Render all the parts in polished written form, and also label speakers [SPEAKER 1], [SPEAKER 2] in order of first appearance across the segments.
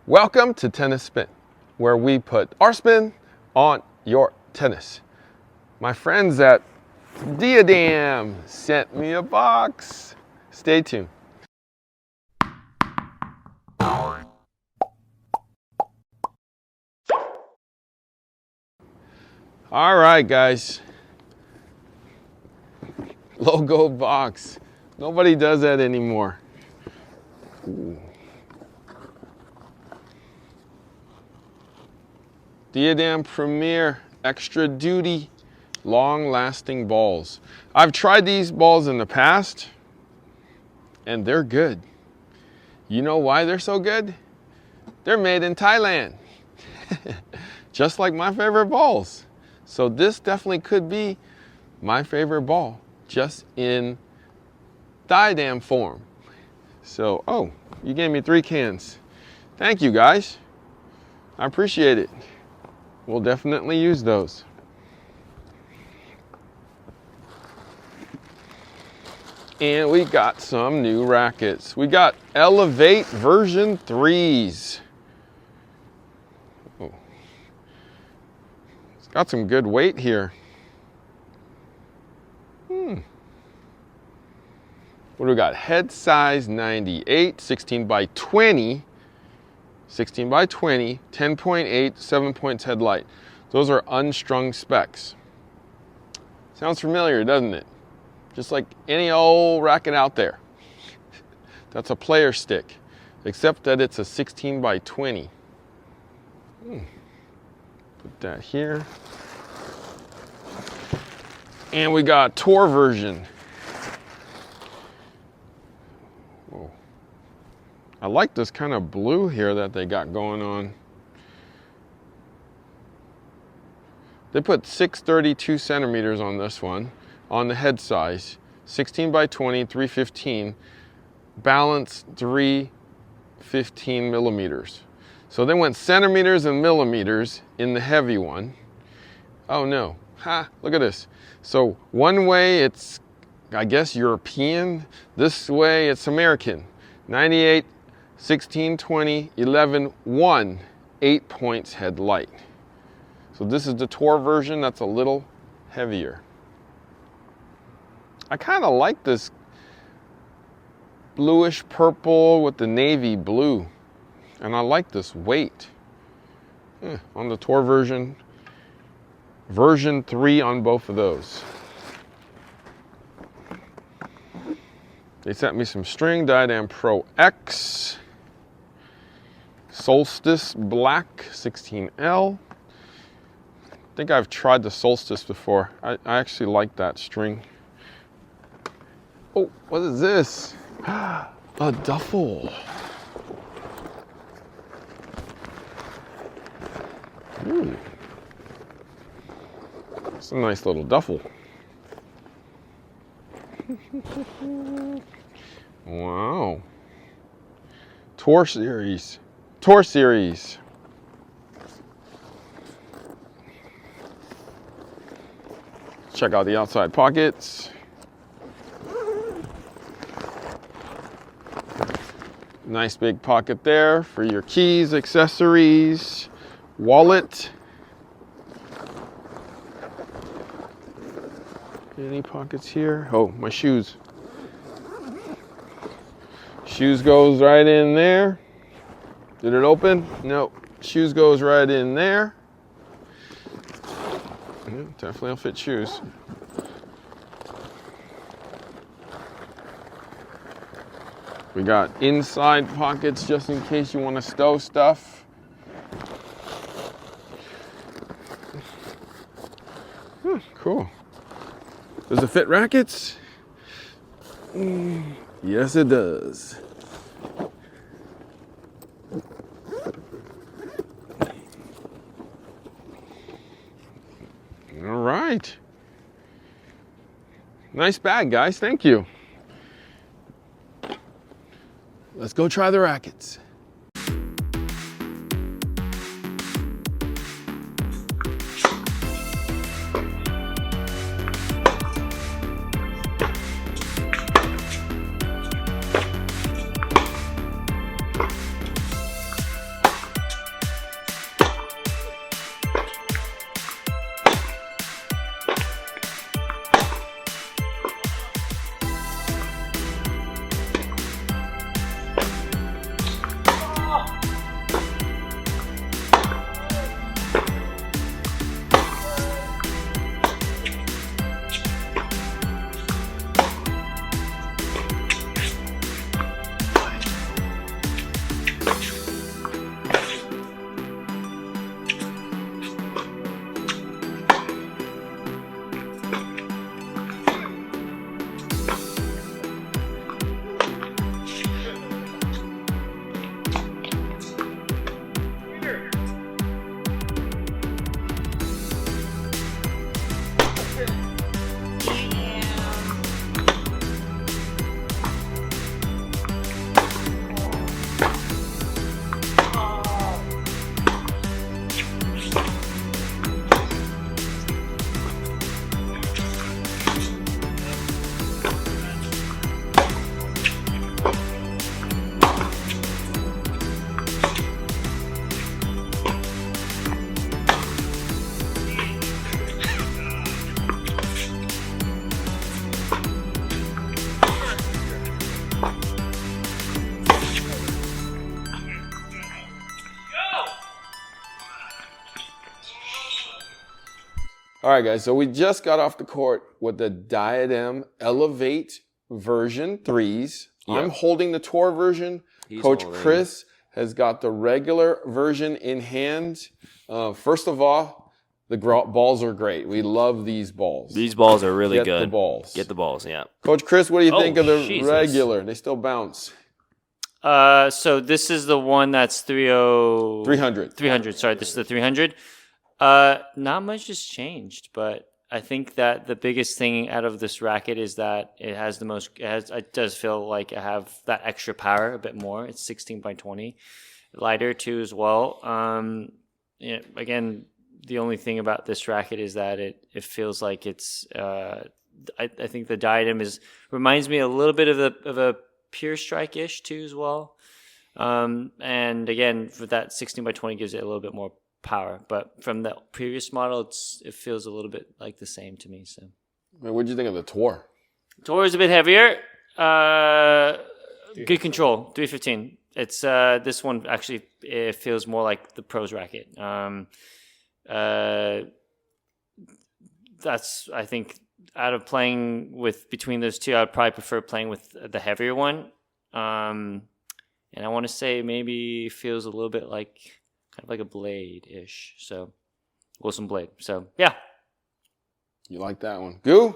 [SPEAKER 1] Welcome to Tennis Spin, where we put our spin on your tennis. My friends at Diadem sent me a box. Stay tuned. All right, guys. Logo box. Nobody does that anymore. Ooh. Diadem Premier Extra Duty long-lasting balls. I've tried these balls in the past and they're good. You know why they're so good? They're made in Thailand. Just like my favorite balls. So this definitely could be my favorite ball, just in Diadem form. So, oh, you gave me 3 cans. Thank you, guys. I appreciate it. We'll definitely use those. And we got some new rackets. We got Elevate version 3s. Oh. It's got some good weight here. What do we got? Head size 98, 16 by 20. 16 by 20, 10.8, 7 points headlight. Those are unstrung specs. Sounds familiar, doesn't it? Just like any old racket out there. That's a player stick, except that it's a 16 by 20. Put that here. And we got tour version. Whoa. I like this kind of blue here that they got going on. They put 632 centimeters on this one, on the head size, 16 by 20, 315, balance 315 millimeters. So they went centimeters and millimeters in the heavy one. Oh no, look at this. So one way it's, I guess, European. This way it's American. 98, 16, 20, 11, 1, 8 points headlight. So this is the tour version that's a little heavier. I kind of like this bluish purple with the navy blue. And I like this weight. On the tour version, version 3 on both of those. They sent me some string, Diadem Pro X. Solstice Black 16L. I think I've tried the Solstice before. I actually like that string. Oh, what is this? A duffel. Ooh. It's a nice little duffel. Wow. Tour series. Tour series. Check out the outside pockets. Nice big pocket there for your keys, accessories, wallet. Any pockets here? Oh, my shoes. Shoes goes right in there. Did it open? No. Shoes goes right in there. Yeah, definitely will fit shoes. We got inside pockets just in case you want to stow stuff. Cool. Does it fit rackets? Yes, it does. All right. Nice bag, guys. Thank you. Let's go try the rackets. All right, guys. So we just got off the court with the Diadem Elevate version 3s.
[SPEAKER 2] Yeah.
[SPEAKER 1] I'm holding the tour version. Coach Chris has got the regular version in hand. First of all, the balls are great. We love these balls.
[SPEAKER 2] These balls are really good.
[SPEAKER 1] Get the balls.
[SPEAKER 2] Get the balls, yeah.
[SPEAKER 1] Coach Chris, what do you think of the regular? They still bounce.
[SPEAKER 3] So this is the one that's
[SPEAKER 1] 300.
[SPEAKER 3] 300, sorry. This is the 300. Not much has changed, but I think that the biggest thing out of this racket is that it has the most. It does feel like I have that extra power a bit more. It's 16 by 20, lighter too as well. Again, the only thing about this racket is that it feels like it's. I think the Diadem reminds me a little bit of a Pure Strike-ish too as well. And again, for that 16 by 20 gives it a little bit more power, but from the previous model, it feels a little bit like the same to me. So,
[SPEAKER 1] what did you think of the Tour?
[SPEAKER 3] Tour is a bit heavier. Good control, 315. It's this one actually it feels more like the Pros racket. That's I think out of playing with between those two, I'd probably prefer playing with the heavier one. And I want to say maybe feels a little bit like. Kind of like a blade-ish. So, Wilson blade. So, yeah.
[SPEAKER 1] You like that one. Goo,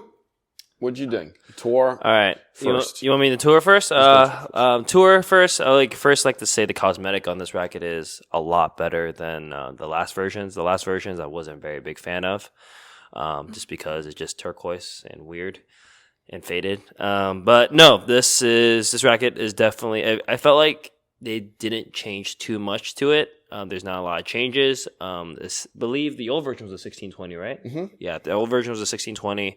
[SPEAKER 1] what'd you think? Tour
[SPEAKER 2] All right.
[SPEAKER 1] first.
[SPEAKER 2] You want me to tour first? Tour first. I like to say the cosmetic on this racket is a lot better than the last versions. The last versions I wasn't a very big fan of, just because it's just turquoise and weird and faded. But no, this racket is definitely. I felt like they didn't change too much to it. There's not a lot of changes. I believe the old version was a 1620, right?
[SPEAKER 1] Mm-hmm.
[SPEAKER 2] Yeah, the old version was a 1620.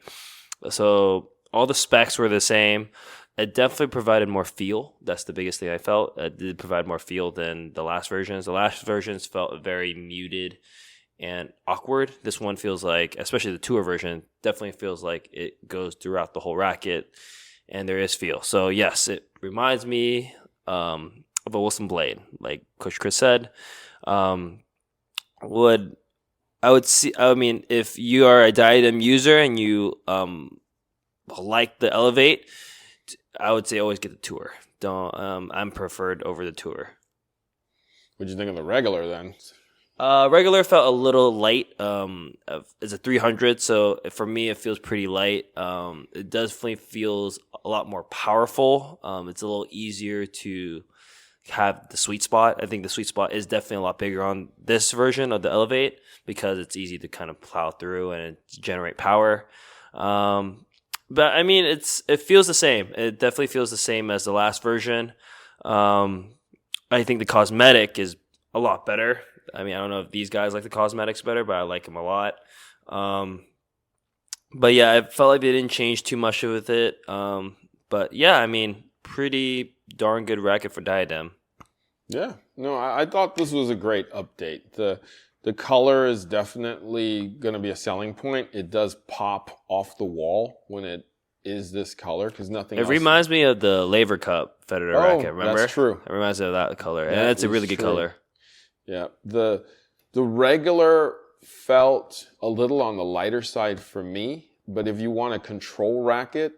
[SPEAKER 2] So all the specs were the same. It definitely provided more feel. That's the biggest thing I felt. It did provide more feel than the last versions. The last versions felt very muted and awkward. This one feels like, especially the Tour version, definitely feels like it goes throughout the whole racket, and there is feel. So yes, it reminds me of a Wilson blade, like Coach Chris said. If you are a Diadem user and you like the Elevate, I would say always get the Tour. I'm preferred over the Tour.
[SPEAKER 1] What'd you think of the regular then?
[SPEAKER 2] Regular felt a little light. It's a 300, so for me it feels pretty light. It definitely feels a lot more powerful. It's a little easier to have the sweet spot. I think the sweet spot is definitely a lot bigger on this version of the Elevate because it's easy to kind of plow through and generate power. But I mean, it feels the same. It definitely feels the same as the last version. I think the cosmetic is a lot better. I mean, I don't know if these guys like the cosmetics better, but I like them a lot. But yeah, I felt like they didn't change too much with it. But yeah, I mean, pretty darn good racket for Diadem.
[SPEAKER 1] Yeah, no, I thought this was a great update. The color is definitely going to be a selling point. It does pop off the wall when it is this color because nothing else.
[SPEAKER 2] It reminds me of the Laver Cup Federer racket, remember?
[SPEAKER 1] That's true.
[SPEAKER 2] It reminds me of that color, and it's a really good color.
[SPEAKER 1] Yeah, the regular felt a little on the lighter side for me, but if you want a control racket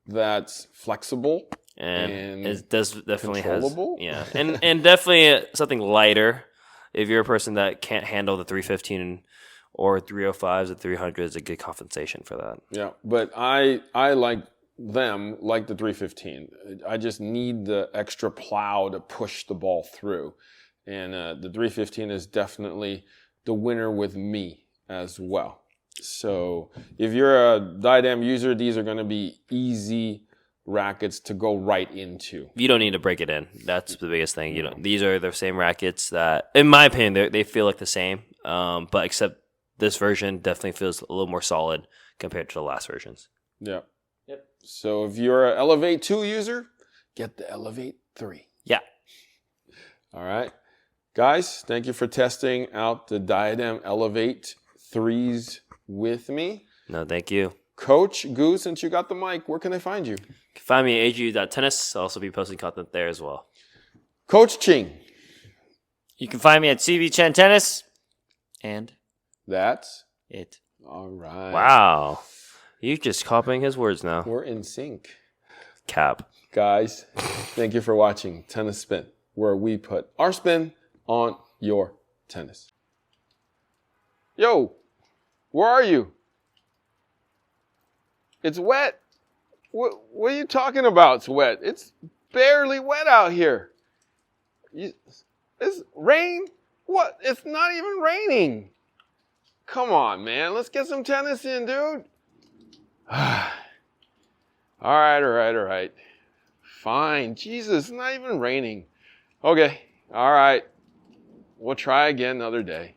[SPEAKER 1] that's flexible and
[SPEAKER 2] it does definitely
[SPEAKER 1] controllable.
[SPEAKER 2] And definitely something lighter. If you're a person that can't handle the 315 or 305s or 300s, is a good compensation for that. Yeah,
[SPEAKER 1] but I like the 315. I just need the extra plow to push the ball through. And the 315 is definitely the winner with me as well. So if you're a Diadem user, these are going to be easy rackets to go right into.
[SPEAKER 2] You don't need to break it in. That's the biggest thing. These are the same rackets that, in my opinion, they feel like the same. But except this version definitely feels a little more solid compared to the last versions.
[SPEAKER 1] Yeah. Yep. So if you're an Elevate 2 user, get the Elevate 3.
[SPEAKER 2] Yeah.
[SPEAKER 1] All right. Guys, thank you for testing out the Diadem Elevate 3s with me.
[SPEAKER 2] No, thank you.
[SPEAKER 1] Coach Goo, since you got the mic, where can they find you?
[SPEAKER 2] You can find me at aju.tennis. I'll also be posting content there as well.
[SPEAKER 1] Coach Ching.
[SPEAKER 3] You can find me at CB Chen Tennis. And
[SPEAKER 1] that's
[SPEAKER 3] it.
[SPEAKER 1] All right.
[SPEAKER 2] Wow. You're just copying his words now.
[SPEAKER 1] We're in sync.
[SPEAKER 2] Cap.
[SPEAKER 1] Guys, thank you for watching Tennis Spin, where we put our spin on your tennis. Yo, where are you? It's wet. What are you talking about? It's wet. It's barely wet out here. It's rain? What? It's not even raining. Come on, man. Let's get some tennis in, dude. All right. Fine. Jesus, it's not even raining. Okay. All right. We'll try again another day.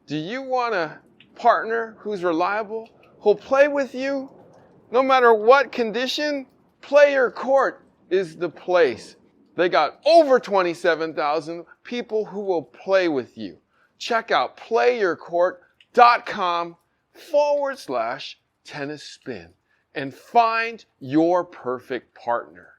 [SPEAKER 1] Do you want a partner who's reliable, who'll play with you no matter what condition? Player Court is the place. They got over 27,000 people who will play with you. Check out playyourcourt.com/tennis spin and find your perfect partner.